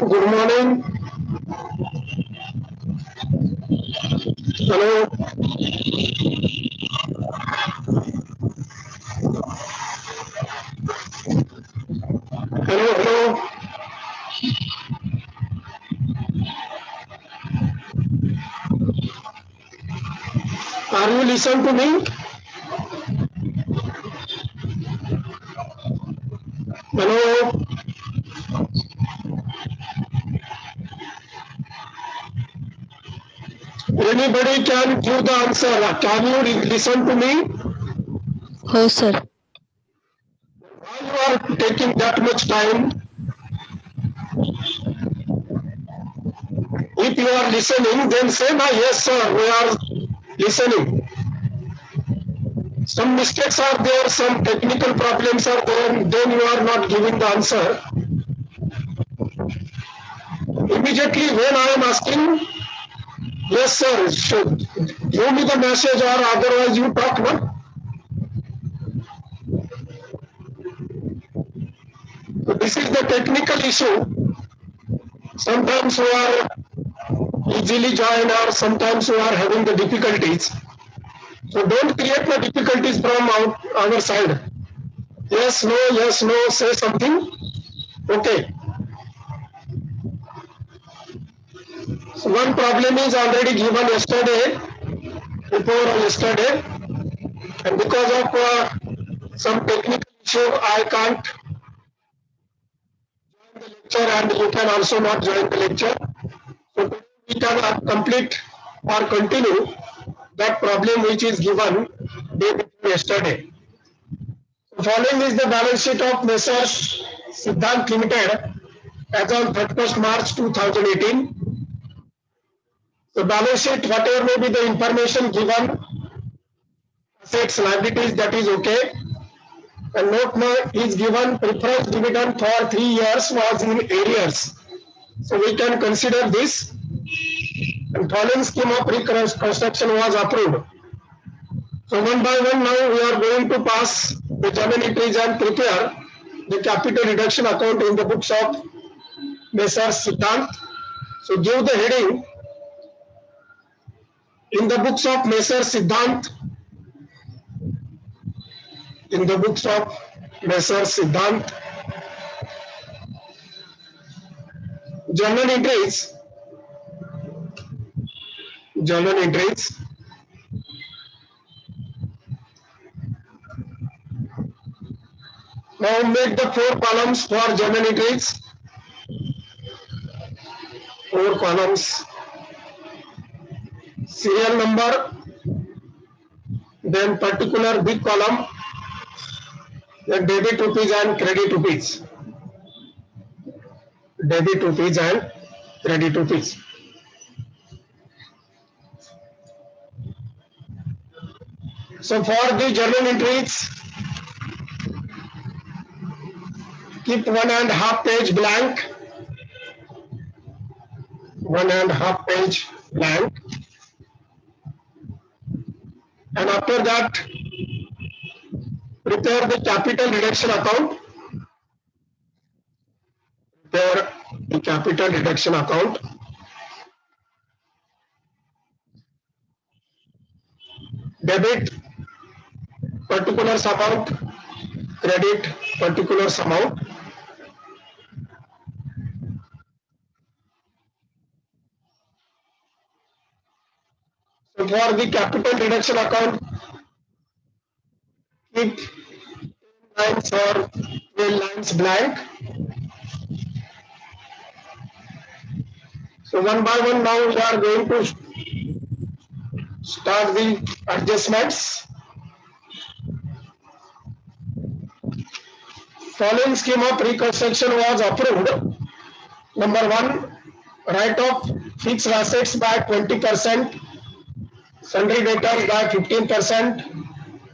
Good morning. Hello. Hello, hello. Are you listening to me? Hello. Anybody can give the answer. Can you listen to me? हो sir. Why you are taking that much time? If you are listening, then say, "Na, yes, sir, we are listening." Some mistakes are there, some technical problems are there, then you are not giving the answer. Immediately when I am asking, yes, sir, should give me the message or otherwise you talk, no? So this is the technical issue. Sometimes you are easily join or sometimes you are having the difficulties. So don't create the difficulties from our side. Yes, no, say something. Okay. So one problem is already given yesterday, before yesterday, and because of some technical issue, I can't join the lecture and you can also not join the lecture. So we can complete or continue that problem which is given day before yesterday. So following is the balance sheet of Messrs. Siddhant Limited as on 31st March 2018. The balance sheet, whatever may be the information given, assets, liabilities, that is okay. And note now is given preference dividend for 3 years was in arrears. So we can consider this. And following scheme of reconstruction was approved. So one by one now we are going to pass the journal entries and prepare the capital reduction account in the books of Messrs. Siddhant. So give the heading in the books of Messrs. Siddhant. In the books of Messrs. Siddhant, journal entries. Journal entries. Now make the 4 columns for journal entries. 4 columns. Serial number, then particular big column, then debit rupees and credit rupees. Debit rupees and credit rupees. So for the journal entries, keep 1.5 page blank. 1.5 page blank. And after that, prepare the capital reduction account. Prepare the capital reduction account. Debit particular amount, credit particular amount. So for the capital reduction account, keep 10 lines or 12 lines blank. So one by one now we are going to start the adjustments. Following scheme of reconstruction was approved. Number 1, write off fixed assets by 20%, sundry debtors by 15%,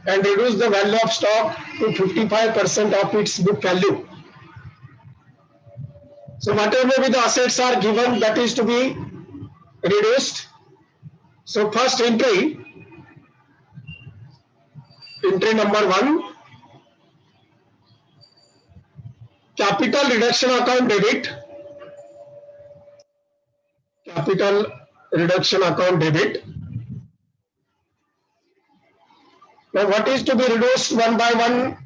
and reduce the value of stock to 55% of its book value. So whatever be the assets are given, that is to be reduced. So first entry number 1, capital reduction account debit. Capital reduction account debit. Now what is to be reduced one by one?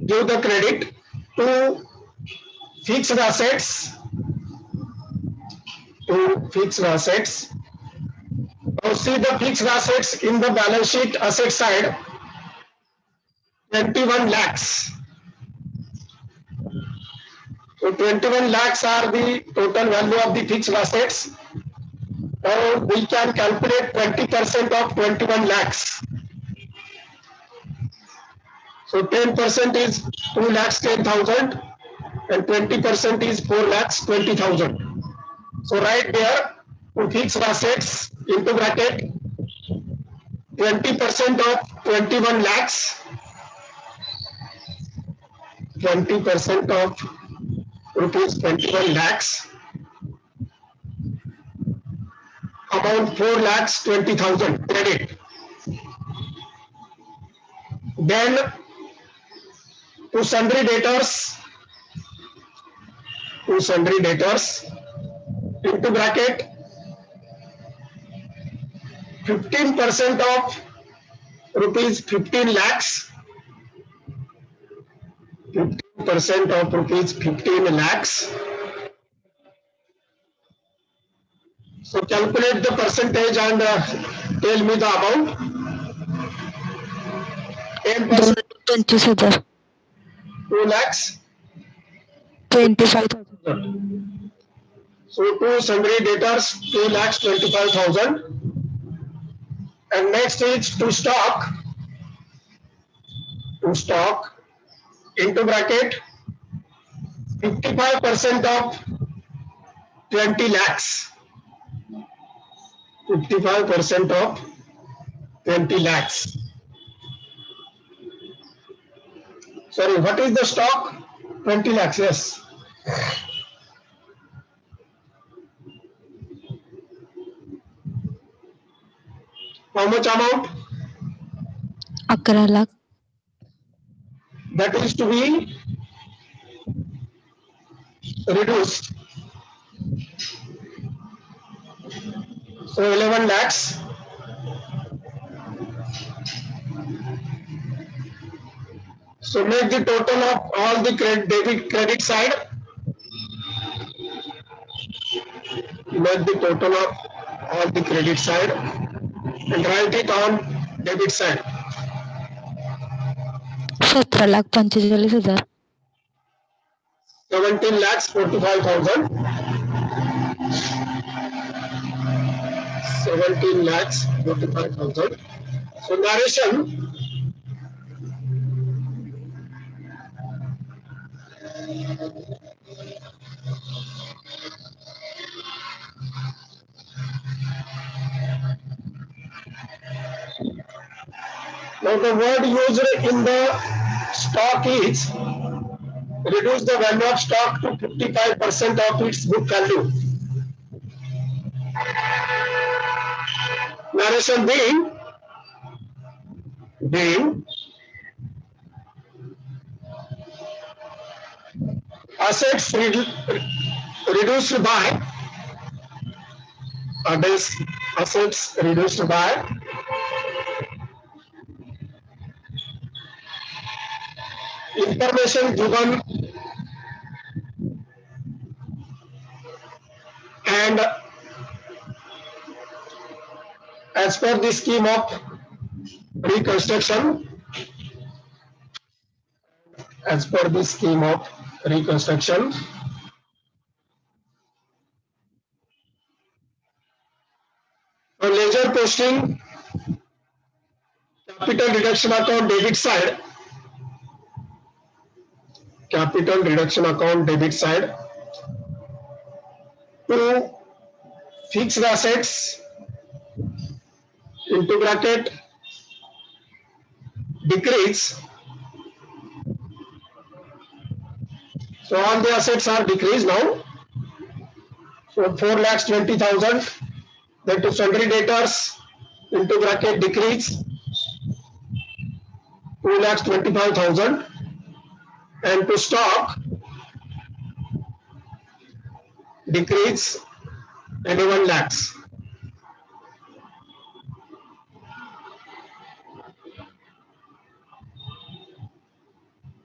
Give the credit to fixed assets. To fixed assets. Now see the fixed assets in the balance sheet asset side. 21 lakhs. So 21 lakhs are the total value of the fixed assets. Now we can calculate 20% of 21 lakhs. So 10% is 2 lakhs 10,000 and 20% is 4 lakhs 20,000. So right there, to fixed assets into bracket 20% of 21 lakhs. 20% of rupees 21 lakhs. Amount 4 lakhs 20,000 credit. Then to sundry debtors. To sundry debtors into bracket 15% of rupees 15 lakhs. 15% of rupees 15 lakhs. So calculate the percentage and tell me the amount. 10%. 25,000. 2 lakhs. 25,000. So to sundry debtors 2 lakhs 25,000. And next is to stock. To stock into bracket 55% of 20 lakhs. 55% of 20 lakhs. Sorry, what is the stock? 20 lakhs, yes. How much amount? 11 lakh. That is to be reduced. So 11 lakhs. So make the total of all the debit credit side. Make the total of all the credit side and write it on debit side. 17,45,000. 17 lakhs 45,000. 17 lakhs 45,000. So narration. Now the word used in the stock is reduce the value of stock to 55% of its book value. Narration being assets reduced by assets reduced by information given and as per the scheme of reconstruction, as per the scheme of reconstruction, a ledger posting capital reduction account debit side, capital reduction account debit side to fixed assets into bracket decrease. So all the assets are decreased now. So 4,20,000. Then to sundry debtors into bracket decrease 2,25,000, and to stock decrease 21 lakhs.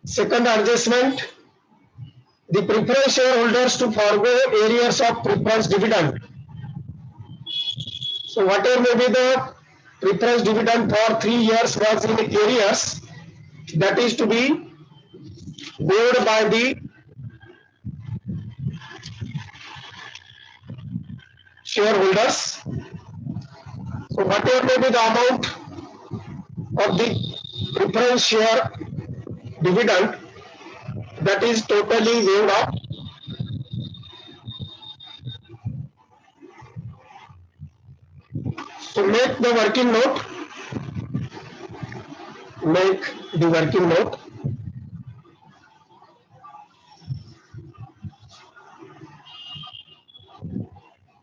Second adjustment, the preference shareholders to forego arrears of preference dividend. So whatever may be the preference dividend for 3 years was in arrears, that is to be waived by the shareholders. So whatever may be the amount of the preference share dividend, that is totally waived off. So make the working note. Make the working note.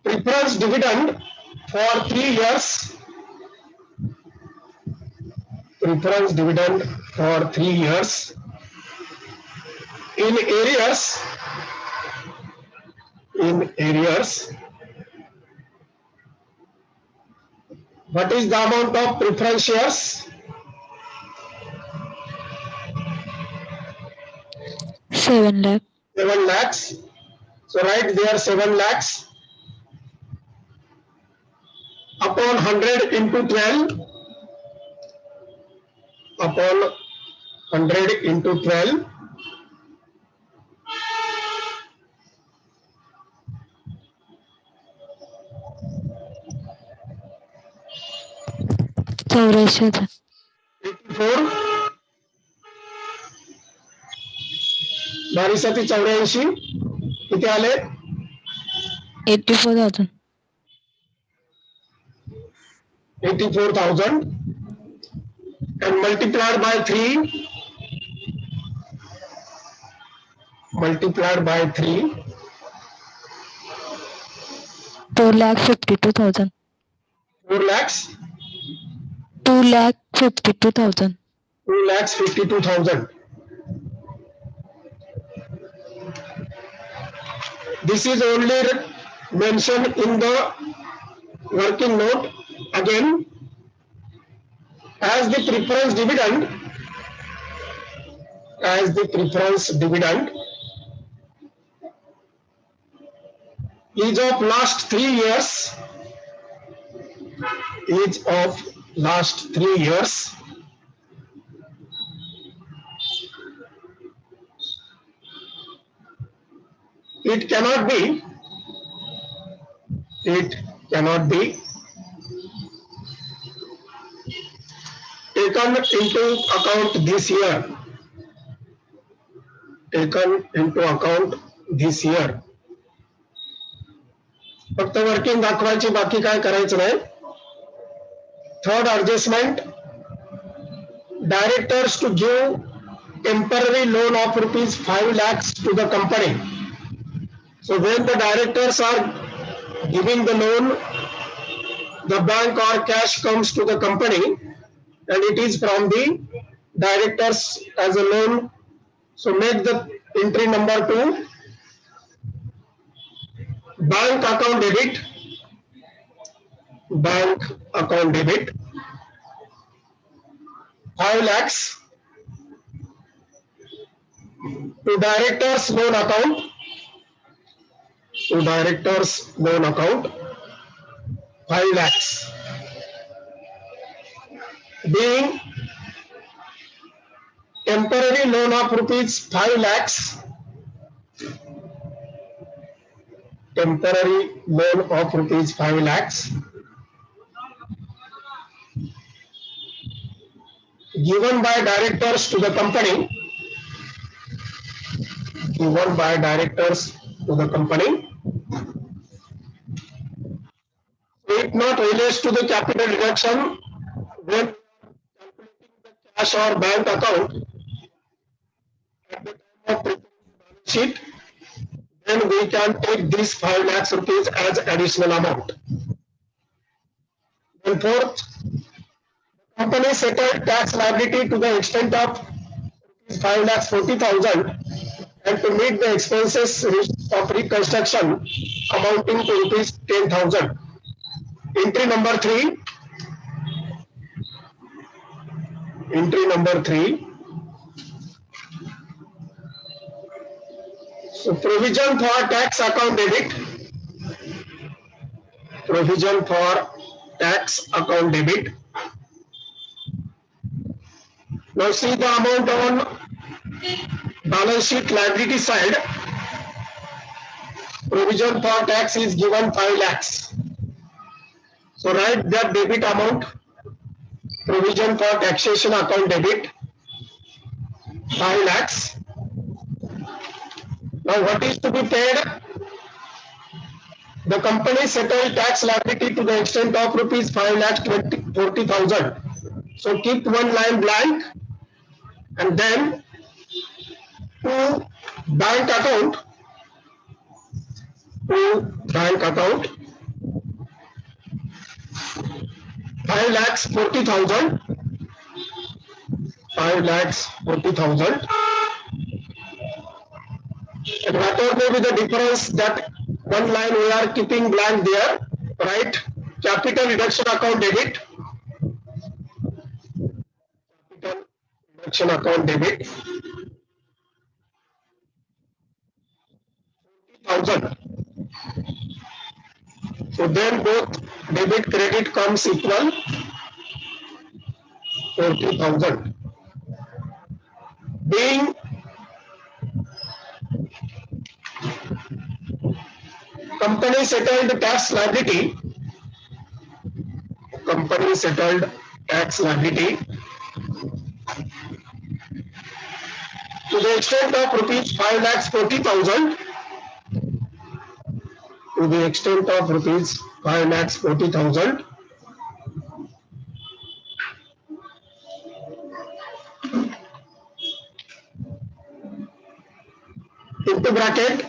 Preference dividend for 3 years. Preference dividend for 3 years. In arrears. In arrears. What is the amount of preference shares? 7 lakh. 7 lakhs. So write there 7 lakhs upon 100 into 12. Upon 100 into 12. चौऱ्याऐंशी हजार. 84. बारीसाठी 84. किती आले? 84,000. 84,000 and multiplied by 3. Multiplied by 3. 2,52,000. 4 lakhs. 2,52,000. 2,52,000. This is only mentioned in the working note. Again, as the preference dividend is of last 3 years, it cannot be taken into account this year. फक्त working दाखवायची, बाकी काय करायचं नाही. Third adjustment, directors to give temporary loan of rupees 5 lakhs to the company. So when the directors are giving the loan, the bank or cash comes to the company and it is from the directors as a loan. So make the entry number 2, bank account debit 5 lakhs to directors loan account 5 lakhs, being temporary loan of rupees 5 lakhs, given by directors to the company, it not relates to the capital reduction when calculating the cash or bank account at the time of preparing the balance sheet, then we can take this 5 lakhs rupees as additional amount. Then fourth, company settled tax liability to the extent of 5 lakhs 40,000 and to meet the expenses of reconstruction amounting to rupees 10,000. Entry number 3. So provision for tax account debit. Now see the amount on balance sheet liability side. Provision for tax is given 5 lakhs. So write that debit amount. Provision for taxation account debit 5 lakhs. Now what is to be paid? The company settled tax liability to the extent of rupees 5 lakhs 40,000. So keep one line blank and then to bank account 5 lakhs 40,000. And whatever may be the difference, that one line we are keeping blank there, right? Capital reduction account debit. 40,000. So then both debit credit comes equal 40,000. Being company settled tax liability to the extent of rupees 5 lakhs 40,000. Into bracket,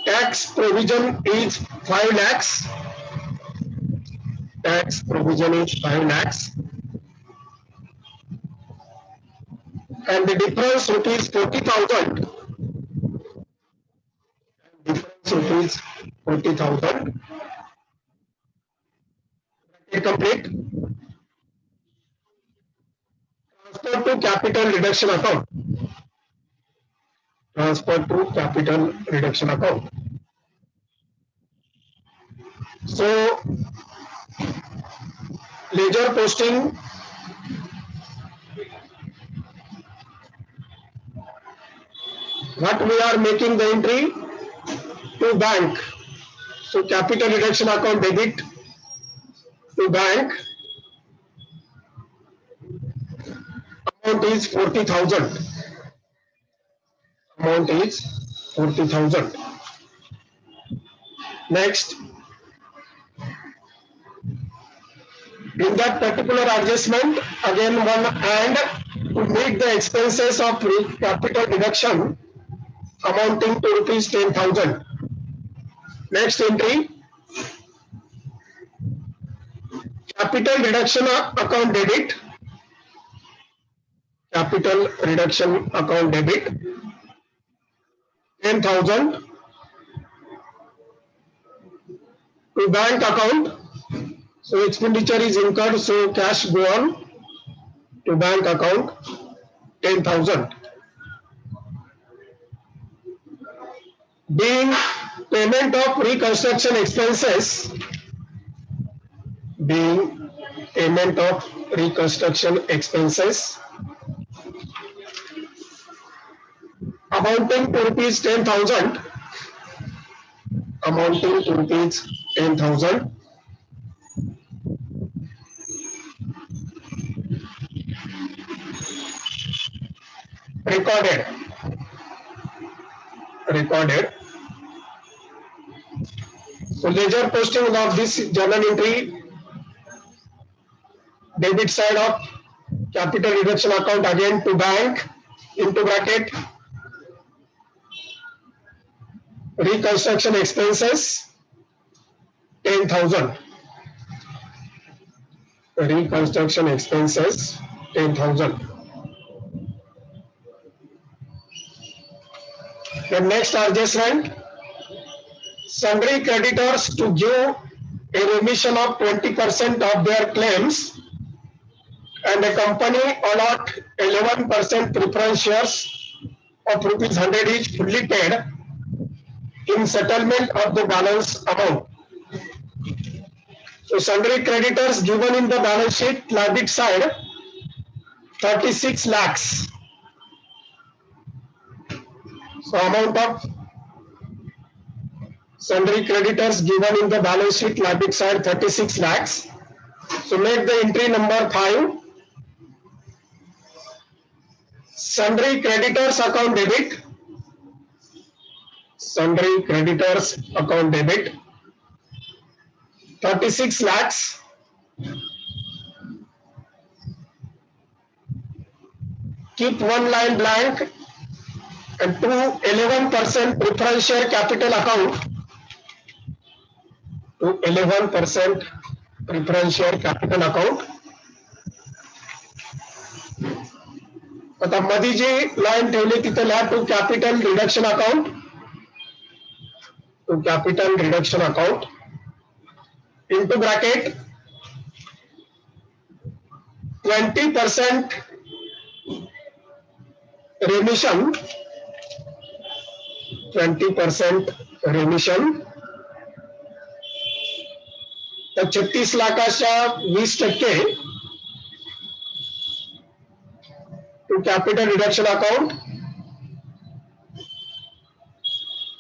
tax provision is 5 lakhs. And the difference rupees 40,000 rupees 40,000. Complete. Transfer to capital reduction account. Transfer to capital reduction account. So, ledger posting, what we are making the entry to bank. So, capital reduction account debit to bank, amount is 40,000. Amount is 40,000. Next, in that particular adjustment, again one and to meet the expenses of capital reduction amounting to rupees 10,000. Next entry, capital reduction account debit, capital reduction account debit 10,000 to bank account. So expenditure is incurred, so cash go on to bank account 10,000. Being payment of reconstruction expenses, being payment of reconstruction expenses amounting to rupees 10,000, amounting to rupees 10,000. Recorded. So ledger posting of this journal entry, debit side of capital reduction account again to bank, into bracket, reconstruction expenses 10,000. Reconstruction expenses 10,000. The next adjustment, sundry creditors to give a remission of 20% of their claims, and the company allot 11% preference shares of rupees 100 each fully paid in settlement of the balance amount. So sundry creditors given in the balance sheet liability side 36 lakhs. So amount of sundry creditors given in the balance sheet liability side 36 lakhs. So make the entry number 5. Sundry creditors account debit. Sundry creditors account debit 36 lakhs. Keep one line blank and to 11% preference share capital account. To 11% preference share capital account. आता मध्ये जी line ठेवली तिथे लिहा to capital reduction account. To capital reduction account into bracket 20% remission, 20% remission. तर 36 लाखाच्या 20% to capital reduction account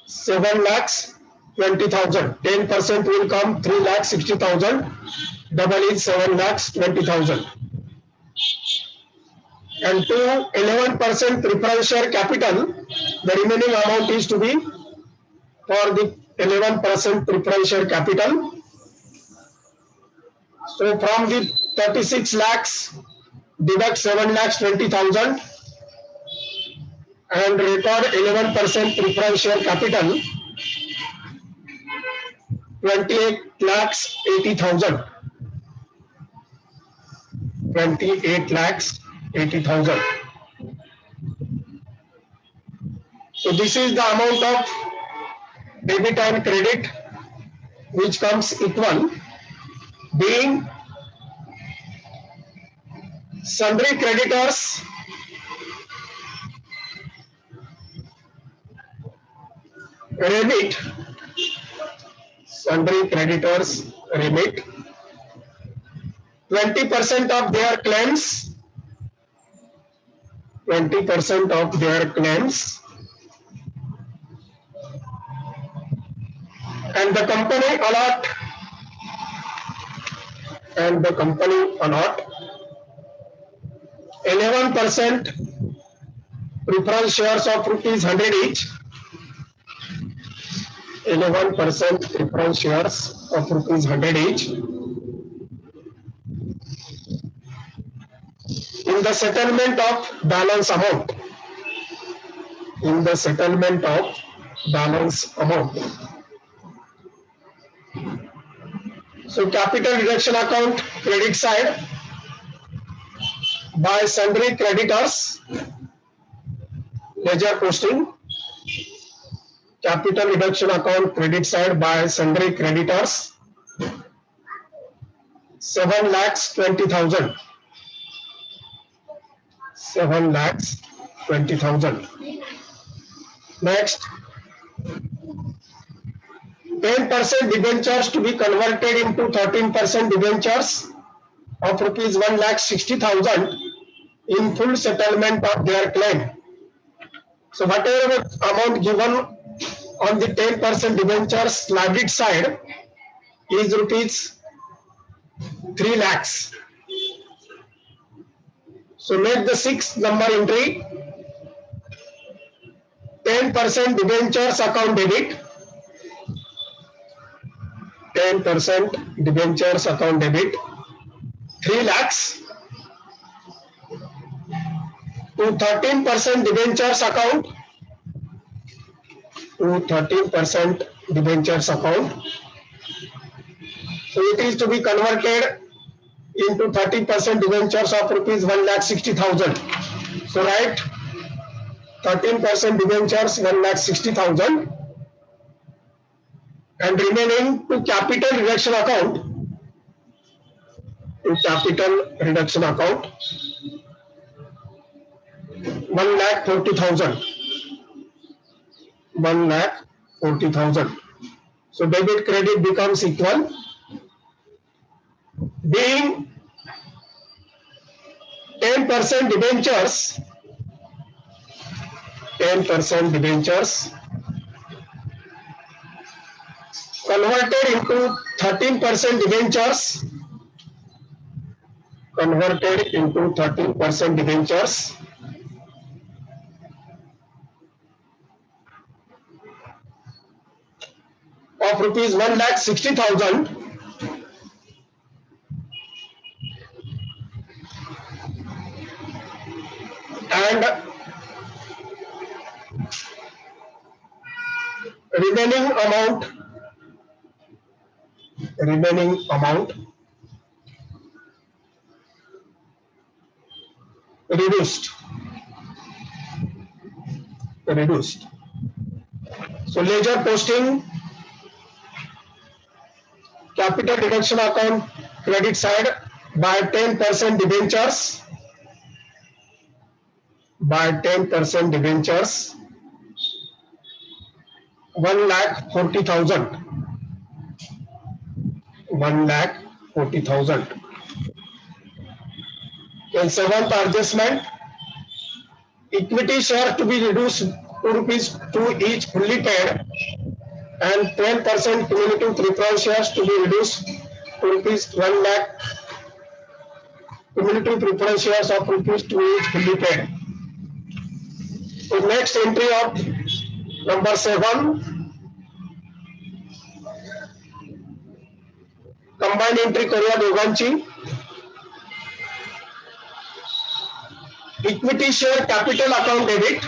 7,20,000. 10% will come 3,60,000. Double is 7,20,000. And to 11% preference share capital, the remaining amount is to be for the 11% preference share capital. So from the 36 lakhs, deduct 7,20,000 and record 11% preference share capital 28,80,000. 28,80,000. So this is the amount of debit and credit which comes equal, being sundry creditors remit, sundry creditors remit 20% of their claims, 20% of their claims, and the company allot, and the company allot 11% preference shares of rupees 100 each, 11% preference shares of rupees 100 each in the settlement of balance amount, in the settlement of balance amount. So capital reduction account credit side by sundry creditors, ledger posting, capital reduction account credit side by sundry creditors 7,20,000, 7,20,000. Next, 10% debentures to be converted into 13% debentures of rupees 1,60,000 in full settlement of their claim. So whatever amount given on the 10% debentures liability side is rupees 3 lakhs. So make the sixth number entry, 10% debentures account debit, 10% debentures account debit 3 lakhs to 13% debentures account, to 13% debentures account. So it is to be converted into 30% debentures of rupees 1,60,000. So write 13% debentures 1,60,000 and remaining to capital reduction account, to capital reduction account 1,40,000, 1,40,000. So debit credit becomes equal, being 10% debentures, 10% debentures converted into 13% debentures, converted into 13% debentures of rupees 1,60,000 and remaining amount reduced. So ledger posting, capital reduction account credit side by 10% debentures, by 10% debentures 1,40,000, 1,40,000. And seventh adjustment, equity share to be reduced to rupees 2 each fully paid and 10% cumulative preference shares to be reduced to rupees 1 lakh, cumulative preference shares of rupees 2 each fully paid. So next entry of number 7, combined entry करूया दोघांची. Equity share capital account debit,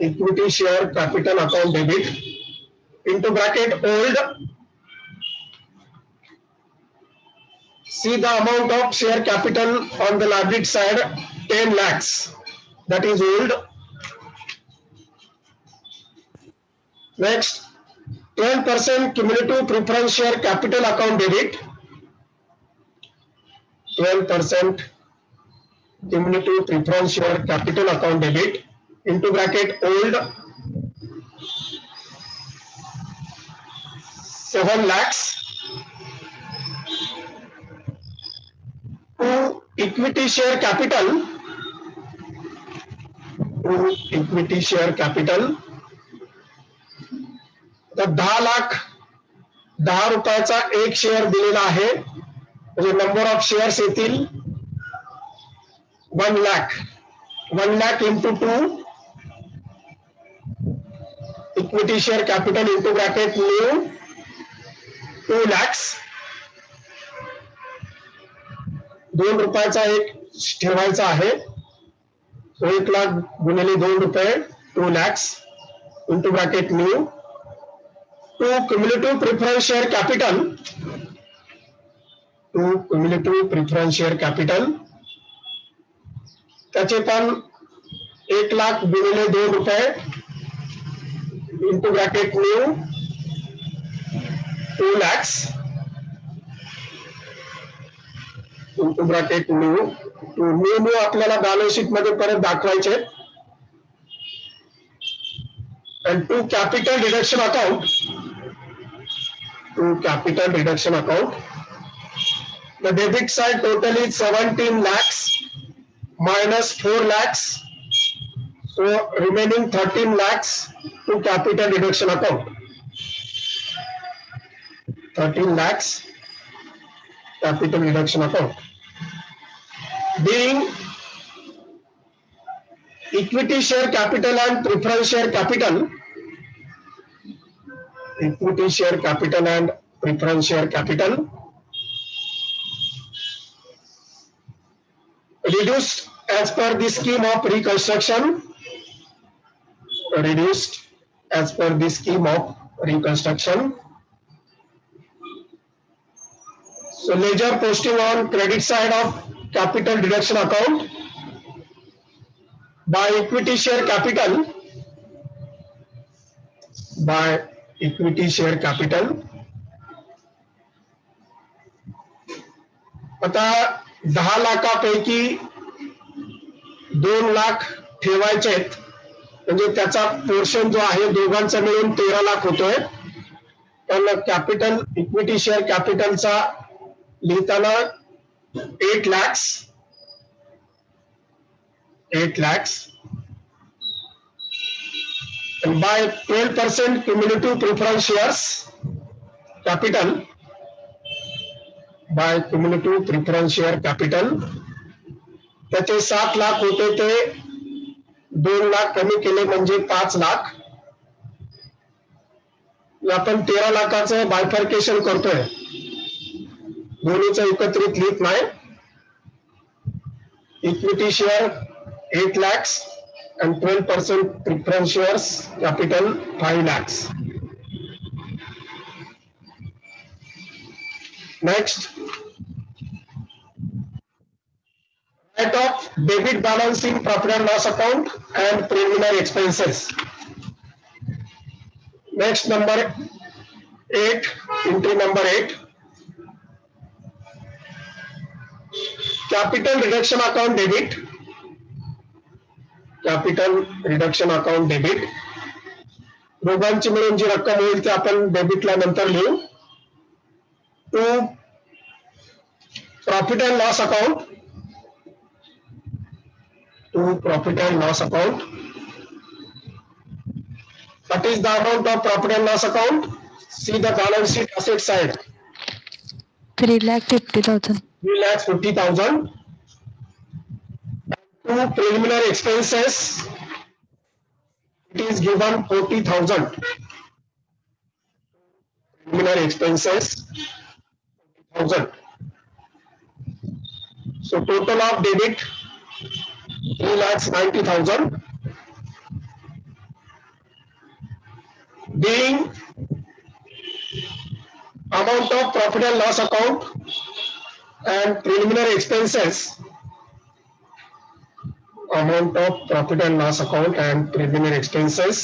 equity share capital account debit into bracket old. See the amount of share capital on the liability side 10 lakhs, that is old. Next, 12% cumulative preference share capital account debit. 12% cumulative preference share capital account debit into bracket old 7 lakhs to equity share capital तर 10 लाख 10 रुपयाचा एक share दिलेला आहे म्हणजे number of shares येतील 1 lakh into 2 equity share capital into bracket new 2 lakhs 2 रुपयाचा एक ठेवायचा आहे 1 लाख गुणिले 2 रुपये 2 lakhs into bracket new to cumulative preference share capital त्याचे पण 1 लाख गुणिले 2 रुपये into bracket new 2 lakhs into bracket new आपल्याला बॅलन्स शीट मध्ये परत दाखवायचे and to capital reduction account the debit side total is 17 lakhs minus 4 lakhs so remaining 13 lakhs to capital reduction account 13 lakhs capital reduction account being equity share capital and preference share capital reduced as per the scheme of reconstruction so ledger posting on credit side of capital deduction account by equity share capital आता 10 लाखापैकी 2 लाख ठेवायचे म्हणजे त्याचा portion जो आहे दोघांचा मिळून 13 लाख होतोय पण कॅपिटल इक्विटी शेअर कॅपिटलचा लिहिताना 8 lakhs and by 12% cumulative preference shares capital त्याचे 7 लाख होते ते 2 लाख कमी केले म्हणजे 5 लाख आपण 13 लाखाचं बायफर्केशन करतोय दोन्हीचं एकत्रित लिहित नाही equity share 8 lakhs and 12% preference shares capital 5 lakhs. Next, write off debit balance in profit and loss account and preliminary expenses. Next, number 8, entry number 8. Capital reduction account debit. दोघांची मिळून जी रक्कम होईल ती आपण डेबिटला नंतर लिहू to profit and loss account what is the amount of profit and loss account see the balance sheet asset side 3,50,000 3,50,000 to preliminary expenses it is given 40,000 preliminary expenses 40,000 so total of debit 3,90,000 being amount of profit and loss account and preliminary expenses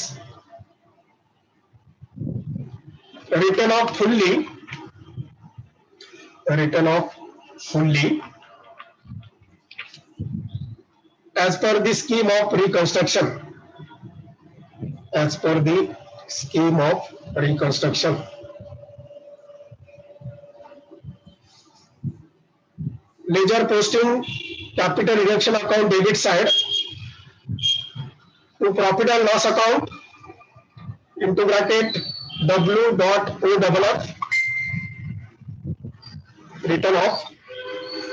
written off fully as per the scheme of reconstruction. As per the scheme of reconstruction. Ledger posting capital reduction account debit side to profit and loss account into bracket W.OFF written off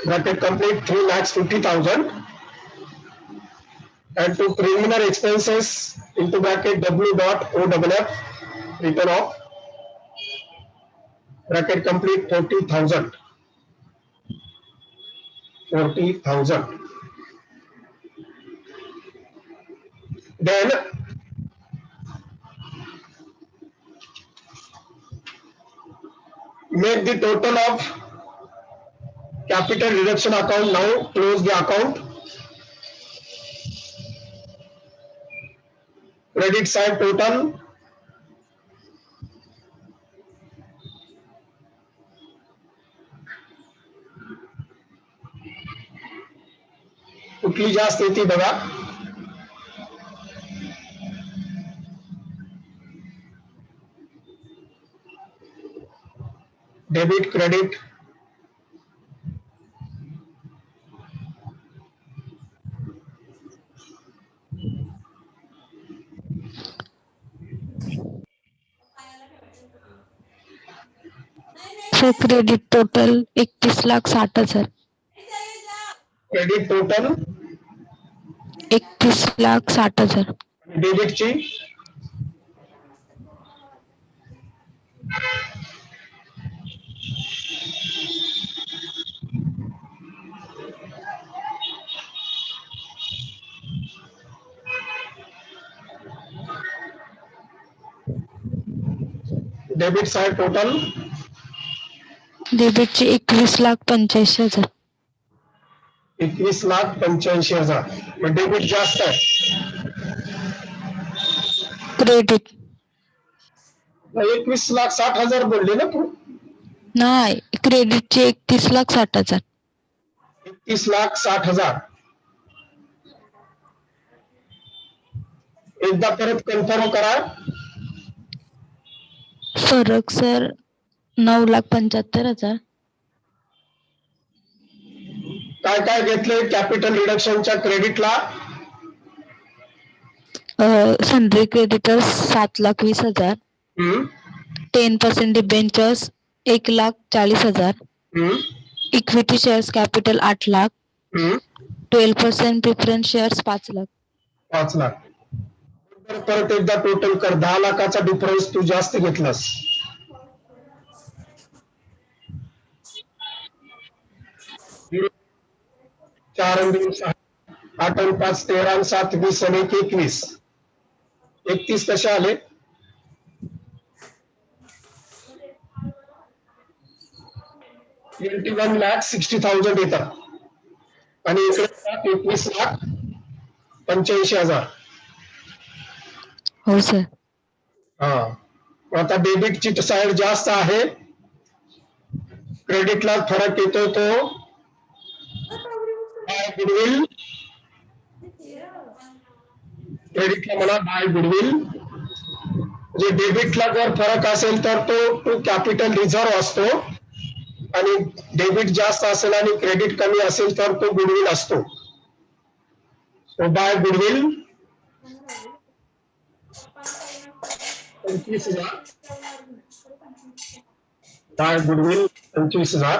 bracket complete 3,50,000 and to preliminary expenses into bracket W.OFF written off bracket complete 40,000. Then make the total of capital reduction account. Now close the account. Credit side total कुठली जास्त येते बघा. Debit credit sir credit total 31,60,000. Credit total 31,60,000. डेबिटची debit side total डेबिटची 21,85,000. 21,85,000. मग debit जास्त आहे. Credit 21,60,000 बोलले ना तू. नाही, क्रेडिटची 31,60,000. 31,60,000. एकदा परत कन्फर्म करा. फरक सर 9,75,000. काय काय घेतले कॅपिटल रिडक्शनच्या क्रेडिटला. Sundry creditors 7,20,000. 10% debentures 1,40,000. Equity shares capital 8 lakh. 12% preference shares 5 lakh. 5 lakh. परत एकदा टोटल कर. 10 लाखाचा डिफरन्स तू जास्त घेतलास. चार 8 आणि 5 13 आणि 7 20 आणि 21. 31 कसे आले. $21,60,000 येतात आणि इकडे 21,85,000. हो सर. हा आता डेबिटची साईड जास्त आहे. क्रेडिटला फरक येतो तो गुडविल. क्रेडिटला म्हणा बाय गुडविल. म्हणजे डेबिटला जर फरक असेल तर तो कॅपिटल रिझर्व्ह असतो आणि डेबिट जास्त असेल आणि क्रेडिट कमी असेल तर तो गुडविल असतो. So by goodwill 25,000. By goodwill 25,000.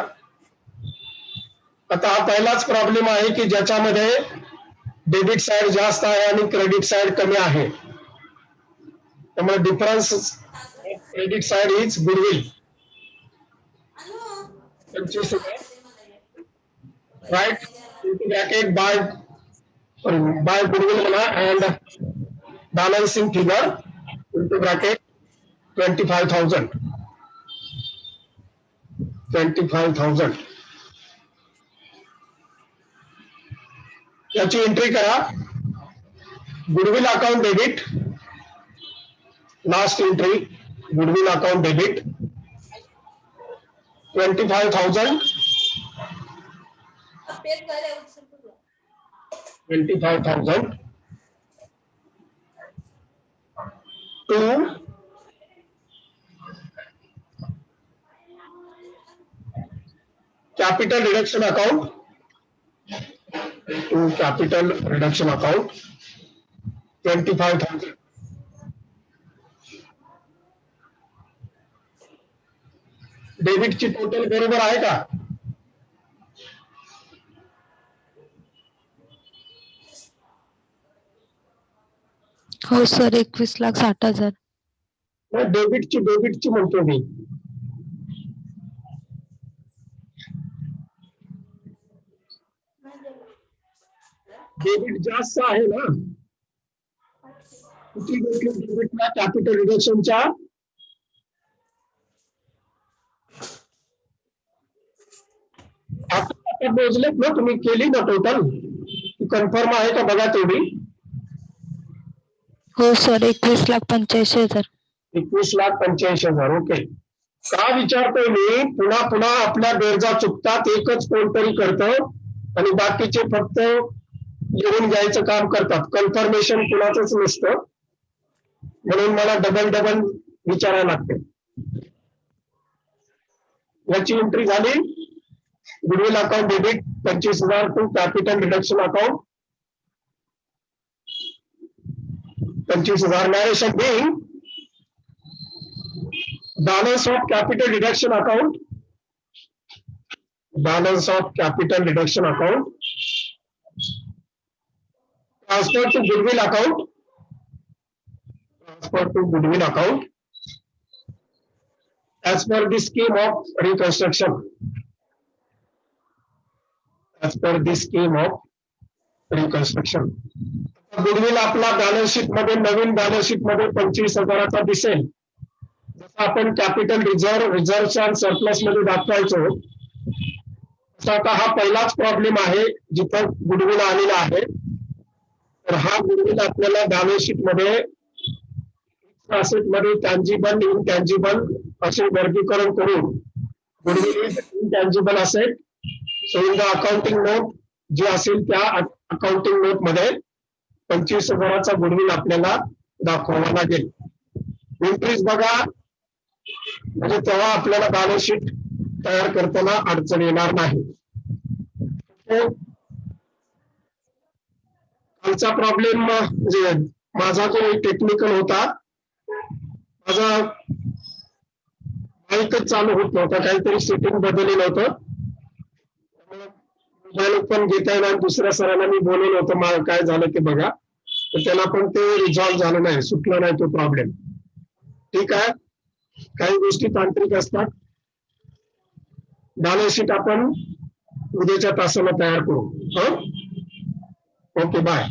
आता हा पहिलाच प्रॉब्लेम आहे की ज्याच्यामध्ये डेबिट साइड जास्त आहे आणि क्रेडिट साइड कमी आहे. त्यामुळे difference credit side is goodwill 25,000. Right into bracket by goodwill म्हणा and balancing figure into bracket 25,000. 25,000 याची एंट्री करा. Goodwill account debit last entry Goodwill account debit 25,000. 25,000 to capital reduction account. To capital reduction account 25,000. डेबिटची total बरोबर आहे का? हो sir, 21,60,000. डेबिटची म्हणतो मी. Debit जास्त आहे ना. किती घेतली डेबिटला कॅपिटल रिडक्शनच्या? आता मोजलेत ना तुम्ही, केली ना टोटल? कन्फर्म आहे का बघा तेवढी. हो सर, 21,85,000. 21,85,000. ओके. का विचारतोय मी, पुन्हा पुन्हा आपल्या गरजा चुकतात, एकच कोणतरी करतं आणि बाकीचे फक्त लिहून घ्यायचं काम करतात. कन्फर्मेशन कुणाचंच नसतं, म्हणून मला डबल विचारायला लागते. याची एंट्री झाली. Goodwill account debit 25,000 to capital reduction account 25,000. Narration being balance of capital reduction account. Balance of capital reduction account transfer to goodwill account. Transfer to goodwill account as per the scheme of reconstruction. As per the scheme of reconstruction. Goodwill आपला balance sheet मध्ये, नवीन balance sheet मध्ये 25,000चा दिसेल. जसं आपण capital reserve आणि surplus मध्ये दाखवायचो, तसा आता हा पहिलाच प्रॉब्लेम आहे जिथं गुडविल आलेला आहे. तर हा गुडविल आपल्याला बॅलन्स शीट मध्ये असेट मध्ये टँजिबल, इनटँजिबल असे वर्गीकरण करून goodwill is intangible asset. So in the accounting note जे असेल त्या अकाउंटिंग नोट मध्ये 25,000चा गुडविल आपल्याला दाखवावा लागेल. एंट्रीज बघा, म्हणजे तेव्हा आपल्याला बॅलन्स शीट तयार करताना अडचण येणार नाही. कालचा प्रॉब्लेम म्हणजे माझा जो टेक्निकल होता, माझा माईकच चालू होत नव्हता, काहीतरी सेटिंग बदललेलं होतं. मोबाईल पण घेता येणार. दुसऱ्या सरांना मी बोलवलं होतं, काय झालं ते बघा. तर त्याला पण ते रिझॉल्व्ह झालं नाही, सुटला नाही तो प्रॉब्लेम. ठीक आहे, काही गोष्टी तांत्रिक असतात. बॅलन्स शीट आपण उद्याच्या तासाला तयार करू. Okay, bye.